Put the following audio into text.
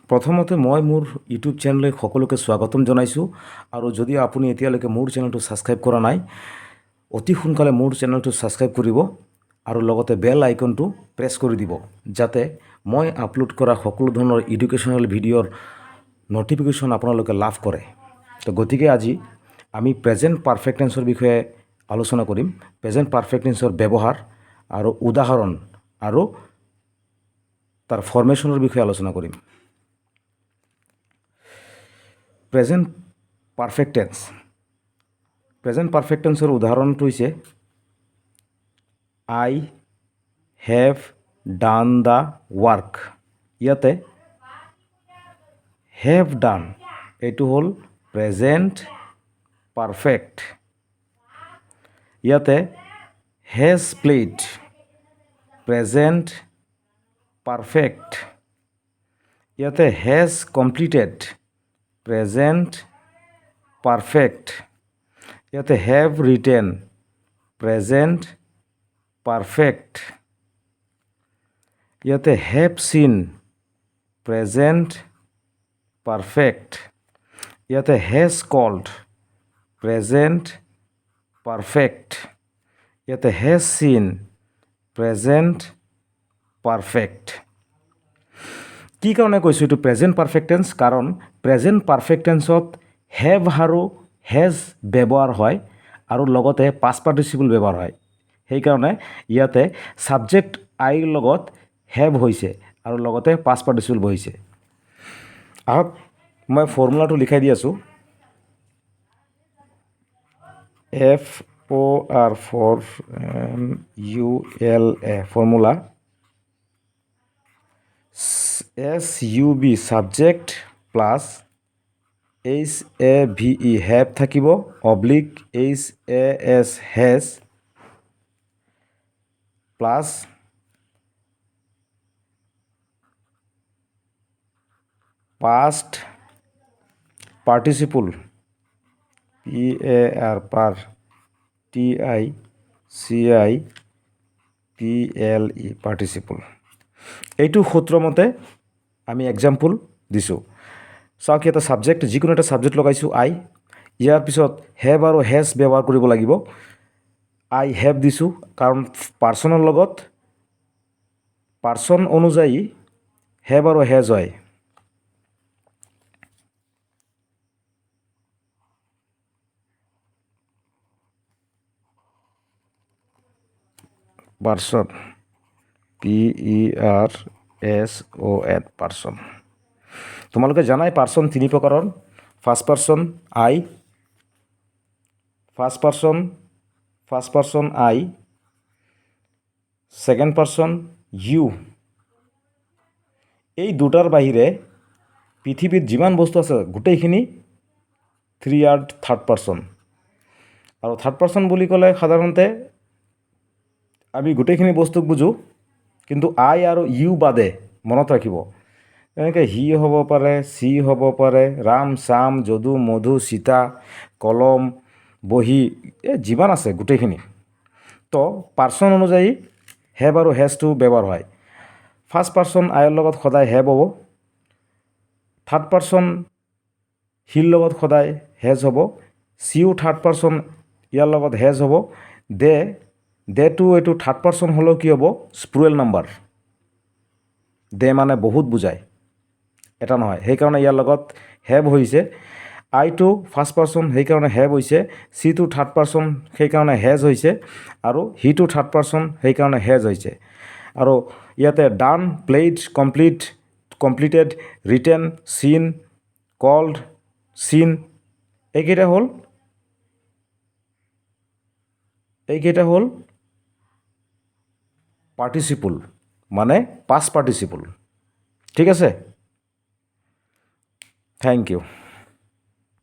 প্ৰথমতে মই মোৰ ইউটিউব চেনেললৈ সকলোকে স্বাগতম জনাইছোঁ আৰু যদি আপুনি এতিয়ালৈকে মোৰ চেনেলটো ছাবস্ক্ৰাইব কৰা নাই অতি সোনকালে মোৰ চেনেলটো ছাবস্ক্ৰাইব কৰিব আৰু লগতে বেল আইকনটো প্ৰেছ কৰি দিব যাতে মই আপলোড কৰা সকলো ধৰণৰ এডুকেশ্যনেল ভিডিঅ'ৰ নটিফিকেশ্যন আপোনালোকে লাভ কৰে। তো গতিকে আজি আমি প্ৰেজেণ্ট পাৰফেক্ট টেন্সৰ বিষয়ে আলোচনা কৰিম। প্ৰেজেণ্ট পাৰফেক্ট টেন্সৰ ব্যৱহাৰ আৰু উদাহৰণ আৰু তাৰ ফৰ্মেশ্যনৰ বিষয়ে আলোচনা কৰিম। Present perfect tense. Present perfect টেন্সৰ উদাহৰণটো হৈছে I have done the work. ইয়াতে হেভ ডান এইটো হ'ল প্ৰেজেণ্ট পাৰফেক্ট। ইয়াতে হেজ প্লেড প্ৰেজেণ্ট পাৰফেক্ট। ইয়াতে হেজ কমপ্লিটেড প্ৰেজেণ্ট পাৰফেক্ট। ইয়াতে হেভ ৰিটেন প্ৰেজেণ্ট পাৰফেক্ট। ইয়াতে হেভ চিন প্ৰেজেণ্ট পাৰফেক্ট। ইয়াতে হেজ কল্ড প্ৰেজেণ্ট পাৰফেক্ট। ইয়াতে হেজ চিন প্ৰেজেণ্ট পাৰফেক্ট। কি কাৰণে কৈছোঁ এইটো প্ৰেজেণ্ট পাৰফেক্ট টেন্স? কাৰণ প্ৰেজেণ্ট পাৰফেক্ট টেন্সত হেভ আৰু হেজ ব্যৱহাৰ হয় আৰু লগতে পাষ্ট পাৰ্টিচিপল ব্যৱহাৰ হয়। সেইকাৰণে ইয়াতে ছাবজেক্ট আইৰ লগত হেভ হৈছে আৰু লগতে পাষ্ট পাৰ্টিচিপল বহিছে। আহক মই ফৰ্মুলাটো লিখাই দি আছোঁ। FOR formula SUB subject plus HAVE have থাকিব oblique HAS has plus past participle PAR TICIPLE participle. এইটো সূত্ৰমতে আমি এক্সাম্পল দিছোঁ। চাওক ইয়াতে ছাবজেক্ট যিকোনো এটা ছাবজেক্ট লগাইছোঁ আই। ইয়াৰ পিছত হেভ আৰু হেজ ব্যৱহাৰ কৰিব লাগিব। আই হেভ দিছোঁ কাৰণ পাৰ্চনৰ লগত পাৰ্চন অনুযায়ী হেভ আৰু হেজ হয়। Person PERSON person. তোমালোকে জানাই পাৰ্চন তিনি প্ৰকাৰৰ। ফাৰ্ষ্ট পাৰ্চন আই, ফাৰ্ষ্ট পাৰ্চন আই, ছেকেণ্ড পাৰ্চন ইউ। এই দুটাৰ বাহিৰে পৃথিৱীত যিমান বস্তু আছে গোটেইখিনি থাৰ্ড পাৰ্চন। আৰু থাৰ্ড পাৰ্চন বুলি ক'লে সাধাৰণতে আমি গোটেইখিনি বস্তুক বুজোঁ, কিন্তু আই আৰু ইউ বাদে মনত ৰাখিব। এনেকৈ হি হ'ব পাৰে, চি হ'ব পাৰে, ৰাম, শ্যাম, যদু, মধু, সীতা, কলম, বহী, যিমান আছে গোটেইখিনি। তো পাৰ্চন অনুযায়ী হেভ আৰু হেজটো ব্যৱহাৰ হয়। ফাৰ্ষ্ট পাৰ্চন আইৰ লগত সদায় হেভ হ'ব। থাৰ্ড পাৰ্চন হিৰ লগত সদায় হেজ হ'ব। চিও থাৰ্ড পাৰ্চন ইয়াৰ লগত হেজ হ'ব। দেটো এইটো থাৰ্ড পাৰ্চন হ'লেও কি হ'ব? স্প্ৰুৰেল নাম্বাৰ। দে মানে বহুত বুজায়, এটা নহয়। সেইকাৰণে ইয়াৰ লগত হেভ হৈছে। আইটো ফাৰ্ষ্ট পাৰ্চন সেইকাৰণে হেভ হৈছে। চিটো থাৰ্ড পাৰ্চন সেইকাৰণে হেজ হৈছে। আৰু হিটো থাৰ্ড পাৰ্চন সেইকাৰণে হেজ হৈছে। আৰু ইয়াতে ডান, প্লেইড, কমপ্লিটেড, ৰিটেন, চিন, কল্ড, চিন এইকেইটা হ'ল পাৰ্টিচিপল মানে পাষ্ট পাৰ্টিচিপল। ঠিক আছে, থেংক ইউ।